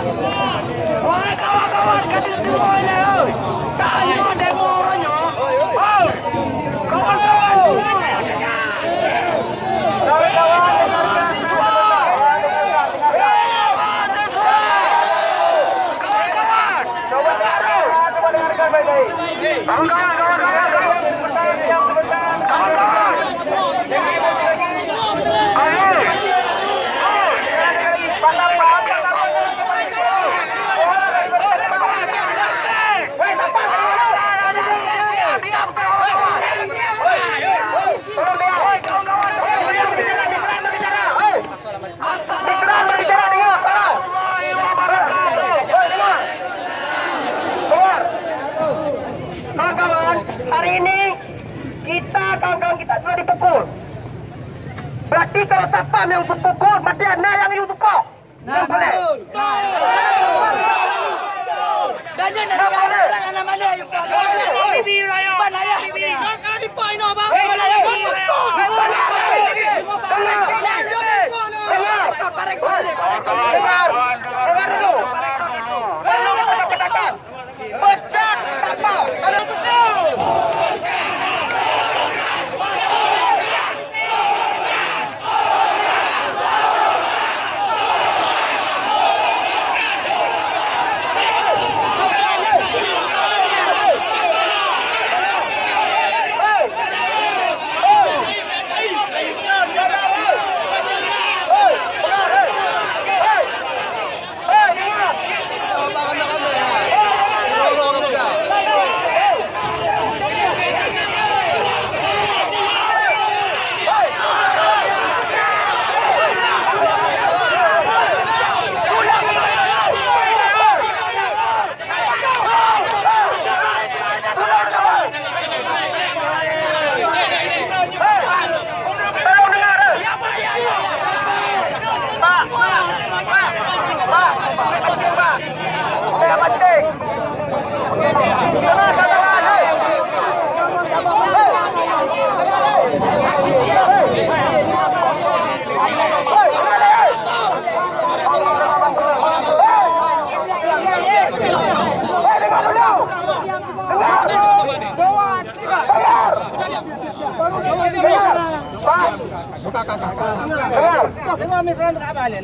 Wahai kawan-kawan, kadang demo ini, tak mau demo orangnya. Oh, kawan-kawan demo. Kawan-kawan mahasiswa. Mahasiswa. Kawan-kawan. Coba dengarkan baik-baik. Kawan-kawan. Hari ini kawan-kawan kita sudah dipukul. Berarti kalau sapam yang sepukul, mati anda yang itu tupok. Yang boleh. Dan jangan ada mana yang boleh. Bibi raya. Banaya. Kalau dipoin apa? Dengar dulu. Pecah sapam.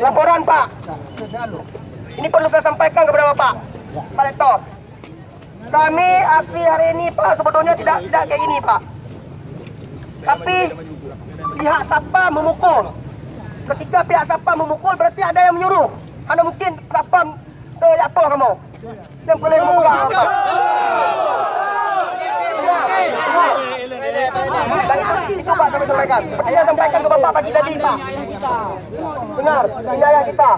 Laporan Pak. Ini perlu saya sampaikan kepada Bapak Pak Rektor. Kami aksi hari ini Pak sebetulnya tidak kayak gini Pak. Tapi pihak Satpam memukul. Ketika pihak Satpam memukul berarti ada yang menyuruh. Anda mungkin Satpam apa kamu? Yang boleh memukul Pak. Dan arti itu Pak kami sampaikan. Seperti yang sampaikan ke Bapak pagi tadi Pak. Dengar, ini ayah kita.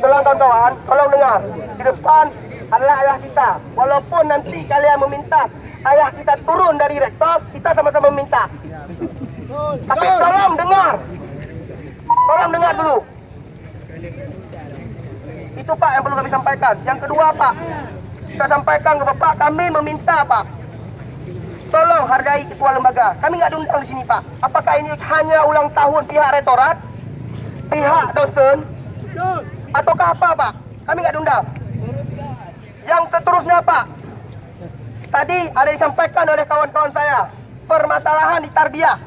Tolong kawan-kawan, tolong dengar. Di depan adalah ayah kita. Walaupun nanti kalian meminta ayah kita turun dari rektor, kita sama-sama meminta. Tapi tolong dengar. Tolong dengar dulu. Itu Pak yang perlu kami sampaikan. Yang kedua Pak, saya sampaikan ke Bapak, kami meminta Pak, tolong hargai ketua lembaga. Kami nggak diundang di sini Pak. Apakah ini hanya ulang tahun pihak rektorat, pihak dosen, ataukah apa Pak? Kami nggak diundang. Yang seterusnya Pak, tadi ada disampaikan oleh kawan-kawan saya, permasalahan di Tarbiyah,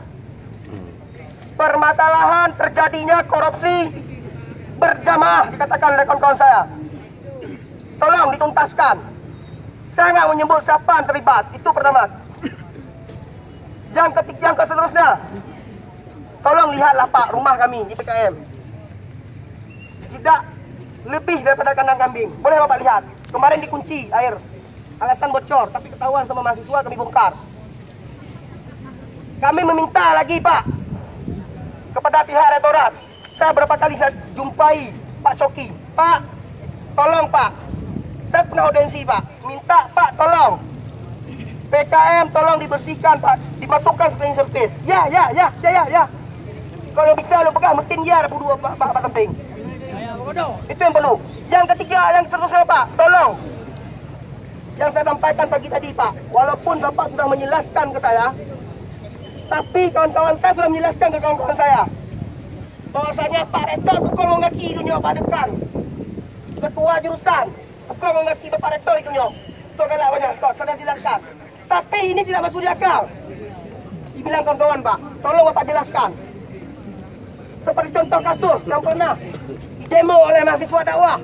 permasalahan terjadinya korupsi berjamaah dikatakan oleh kawan-kawan saya. Tolong dituntaskan. Saya nggak menyebut siapa yang terlibat. Itu pertama. Yang ketiga, yang seterusnya, tolong lihatlah Pak rumah kami di PKM. Tidak lebih daripada kandang kambing. Boleh Bapak lihat. Kemarin dikunci air. Alasan bocor, tapi ketahuan sama mahasiswa kami bongkar. Kami meminta lagi Pak kepada pihak rektorat. Saya berapa kali saya jumpai Pak Coki. Pak, tolong Pak. Saya pernah audiensi Pak. Minta Pak tolong. PKM tolong dibersihkan Pak. Dimasukkan servis. Ya. Kalau yang bisa lo pegang mesin ya ada dua Pak Temping. Itu yang perlu. Yang ketiga, yang seterusnya Pak, tolong. Yang saya sampaikan pagi tadi Pak, walaupun Bapak sudah menjelaskan ke saya, tapi kawan-kawan saya sudah menjelaskan ke kawan-kawan saya bahwasanya Pak Rektor bukan mengaki dunia Pak Dekan. ketua jurusan. Bukan mengerti Bapak Rektor itu nyok. Tok galak banyak, Tok sudah jelaskan. Tapi ini tidak masuk di akal. Dibilang kawan-kawan Pak, tolong Bapak jelaskan. Seperti contoh kasus yang pernah demo oleh mahasiswa dakwah.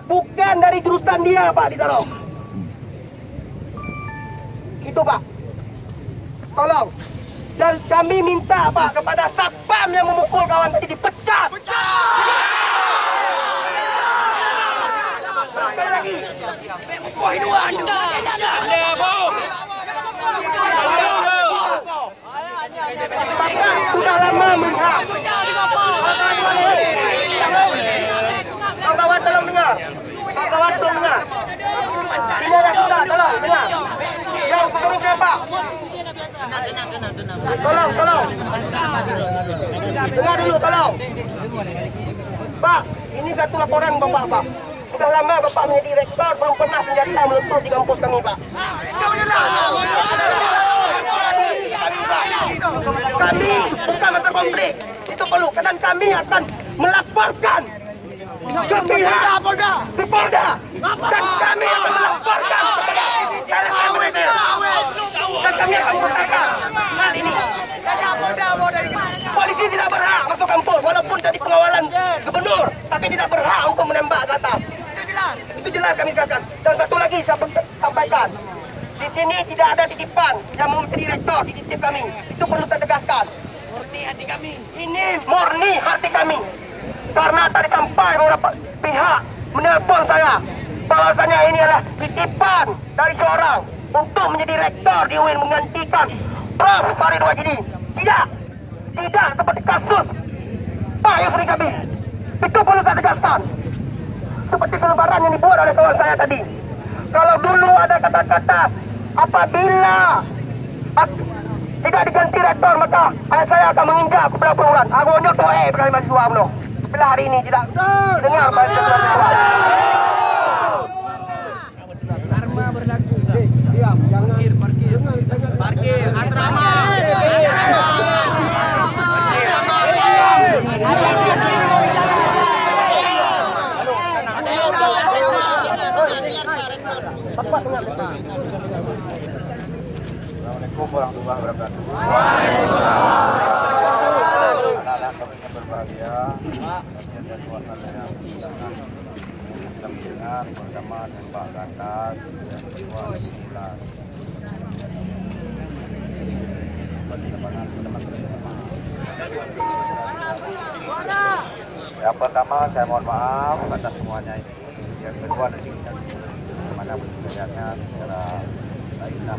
Bukan dari jurusan dia Pak ditaruh. Itu Pak. Tolong. Dan kami minta Pak kepada satpam yang memukul kawan tadi dipecat. Sekali lagi. Bapak sudah lama melihat. Kawan-kawan tolong dengar. Kawan-kawan tolong dengar. Ini dah sudah, tolong dengar. Yang seterusnya Pak. Tolong. Dengar dulu, tolong. Pak, ini satu laporan Bapak, Pak. Sudah lama Bapak menjadi rektor, belum pernah senjata meletus di kampus kami, Pak. Kami bukan masa konflik. Itu perlu, dan kami akan melaporkan ke pihak Polda. Dan kami akan melaporkan kepada LHWD. Dan kami akan membesarkan hal ini. Polisi tidak berhak masuk kampus walaupun jadi pengawalan gubernur, tapi tidak berhak untuk menembak ke atas. Itu jelas kami tegaskan. Dan satu lagi saya sampaikan, di sini tidak ada titipan yang menjadi rektor titip kami. Itu perlu saya tegaskan. Murni hati kami. Ini murni hati kami. Karena tadi sampai beberapa pihak menelpon saya bahwasanya ini adalah titipan dari seorang untuk menjadi rektor di UIN menggantikan Prof. Farid Wajidi. Tidak seperti kasus Pak Yusri Sabi. Itu perlu saya tegaskan. Seperti selebaran yang dibuat oleh kawan saya tadi. Kalau dulu ada kata-kata apabila tidak diganti rektor maka saya akan menginjak ke belah peluran. Agonya tuh berkali mahasiswa umno. Bila hari ini tidak dengar mahasiswa. Karma berlaku. Diam, jangan parkir asrama. Assalamualaikum warahmatullahi wabarakatuh. Anak-anak kami yang berbahagia, dan suasana yang dengan bersama dan Pak Gatas dan Ketua Sekolah. Yang pertama saya mohon maaf atas semuanya ini. Yang kedua nanti bagaimana berjalannya secara lainnya.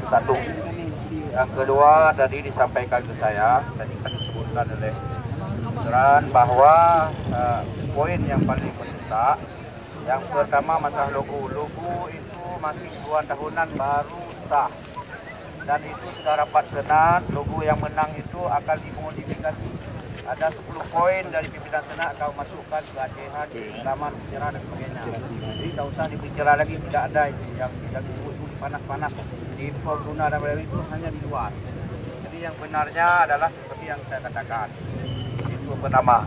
Satu. Yang kedua tadi disampaikan ke saya, tadi kan disebutkan oleh Saudara bahwa poin yang paling mendesak, yang pertama masalah logo. Logo itu masih 2 tahunan baru sah. Dan itu sudah rapat senat, logo yang menang itu akan dimodifikasi. Ada 10 poin dari pimpinan senat kau masukkan ke ACH, halaman bicara dan sebagainya. Jadi tak usah dibicara lagi, tidak ada itu yang disebut panas-panas di Fortuna dan itu hanya di luar. Jadi yang benarnya adalah seperti yang saya katakan. Itu pertama.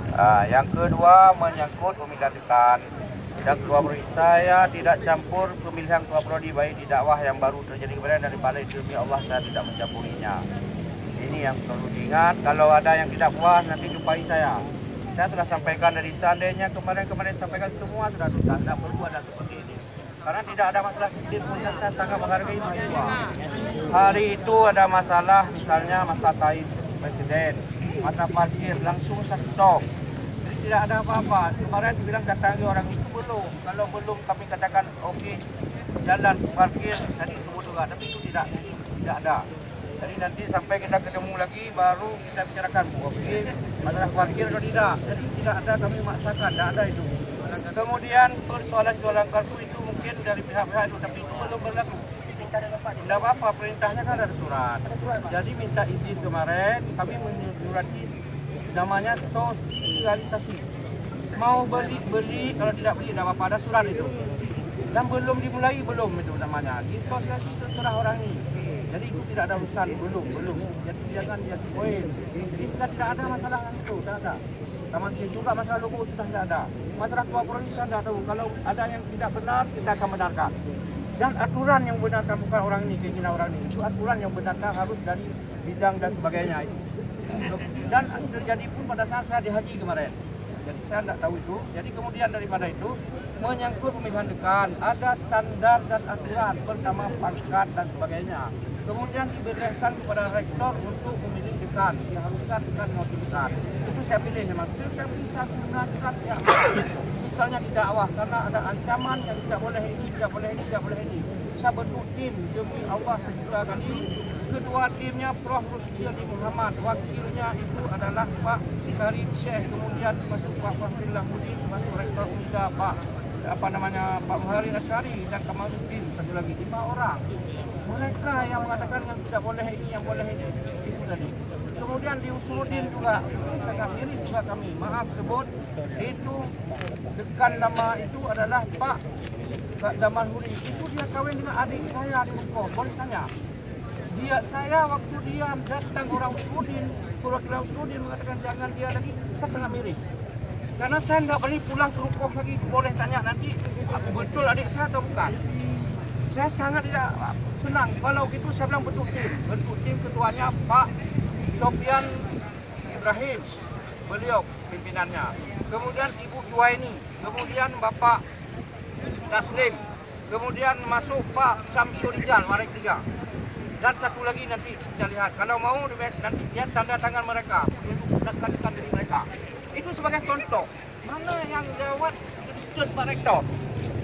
Yang kedua menyangkut pemilihan dekan. Dan ketua prodi saya tidak campur pemilihan ketua prodi baik di dakwah yang baru terjadi kemarin daripada demi Allah saya tidak mencampurinya. Ini yang perlu diingat. Kalau ada yang tidak puas nanti jumpai saya. Saya sudah sampaikan dari seandainya kemarin sampaikan semua sudah tuntas. Tidak perlu ada seperti ini. Karena tidak ada masalah sedikit pun saya sangat menghargai mahasiswa. Hari itu ada masalah misalnya masalah taib presiden, masalah parkir langsung saya stop. Jadi tidak ada apa-apa. Kemarin dibilang datangi orang itu belum. Kalau belum kami katakan oke, jalan parkir tadi sebut juga, tapi itu tidak ada. Jadi nanti sampai kita ketemu lagi baru kita bicarakan oke masalah parkir atau tidak. Jadi tidak ada kami maksakan, tidak ada itu. Kemudian persoalan kartu itu mungkin dari pihak-pihak itu, tapi itu belum berlaku. Tidak apa-apa, perintahnya kan ada surat. Jadi minta izin kemarin, kami menyurati namanya sosialisasi. Mau beli, kalau tidak beli tidak apa-apa, ada surat itu. Dan belum dimulai, belum itu namanya. Di sosialisasi itu serah orang ini. Jadi itu tidak ada urusan, belum. Jadi jangan jadi poin. Jadi tidak ada masalah itu, tidak ada. Taman juga masalah logo sudah tidak ada. Masalah ketua provinsi tidak tahu. Kalau ada yang tidak benar, kita akan benarkan. Dan aturan yang benarkan bukan orang ini, keinginan orang ini. Itu aturan yang benarkan harus dari bidang dan sebagainya. Dan terjadi pun pada saat saya di haji kemarin. Jadi saya tidak tahu itu. Jadi kemudian daripada itu, menyangkut pemilihan dekan, ada standar dan aturan, pertama pangkat dan sebagainya. Kemudian diberikan kepada rektor untuk memilih dekan, diharuskan dekan mengawasi. Itu saya pilih memang. Saya bisa gunakan ya. Misalnya di dakwah karena ada ancaman yang tidak boleh ini, tidak boleh ini, tidak boleh ini. Saya bentuk tim demi Allah segera kali. Kedua timnya Prof. Rusdi Ali Muhammad, wakilnya itu adalah Pak Karim Syekh, kemudian masuk Pak Fahrillah Mudin, masuk Rektor Muda Pak Muhari Asyari dan Kamaluddin, satu lagi 5 orang. Mereka yang mengatakan yang tidak boleh ini, yang boleh ini, itu tadi. Kemudian di Usuluddin juga, sangat miris juga kami, maaf sebut, itu dekan nama itu adalah Pak Daman Huri. Itu dia kawin dengan adik saya di Bungkong, boleh tanya. Saya waktu dia datang orang Usuluddin, perwakilan Usuluddin mengatakan jangan dia lagi, saya sangat miris. Karena saya nggak boleh pulang ke Rukoh lagi, boleh tanya nanti, aku betul adik saya atau bukan. Saya sangat tidak senang. Kalau gitu saya bilang bentuk tim ketuanya Pak Sofian Ibrahim, beliau pimpinannya. Kemudian Ibu Juwaini, kemudian Bapak Taslim, kemudian masuk Pak Samsul Rijal, Marek 3. Dan satu lagi nanti kita lihat, kalau mau nanti lihat tanda tangan mereka, dekat dari mereka. Itu sebagai contoh. Mana yang jawab itu Pak Rektor?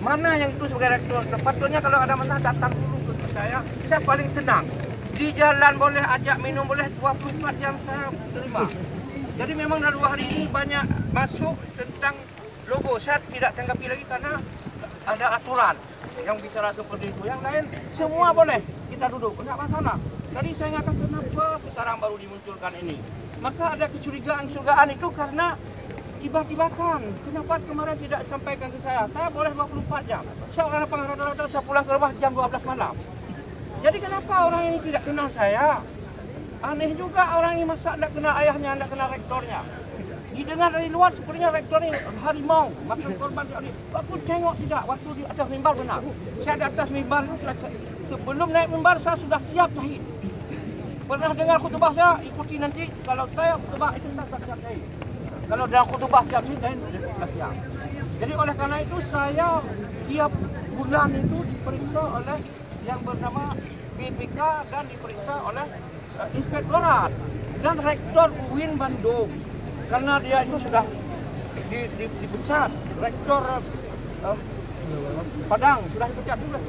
Mana yang itu sebagai rektor? Sepatutnya kalau ada masalah datang dulu ke saya paling senang. Di jalan boleh ajak minum, boleh 24 jam saya terima. Jadi memang dalam 2 hari ini banyak masuk tentang logo. Saya tidak tanggapi lagi karena ada aturan yang bicara seperti itu. Yang lain semua boleh kita duduk, tidak masalah. Tadi saya ingatkan kenapa sekarang baru dimunculkan ini. Maka ada kecurigaan itu karena tiba-tibakan. Kenapa kemarin tidak sampaikan ke saya? Saya boleh 24 jam. Saya orang lapang rata-rata saya pulang ke rumah jam 12 malam. Jadi kenapa orang ini tidak kenal saya? Aneh juga orang ini masa tidak kenal ayahnya, tidak kenal rektornya. Didengar dari luar sepertinya rektor ini harimau, makan korban. Aku tengok tidak, waktu di atas mimbar benar. Saya di atas mimbar itu sebelum naik mimbar saya sudah siap syahid. Pernah dengar khutbah saya, ikuti nanti. Kalau saya khutbah itu saya siap syahid. Kalau dalam khutbah siap syahid, saya sudah siap. Jadi oleh karena itu saya tiap bulan itu diperiksa oleh yang bernama BPK dan diperiksa oleh Inspektorat dan Rektor UIN Bandung. Karena dia itu sudah dipecat, Rektor Padang sudah dipecat juga.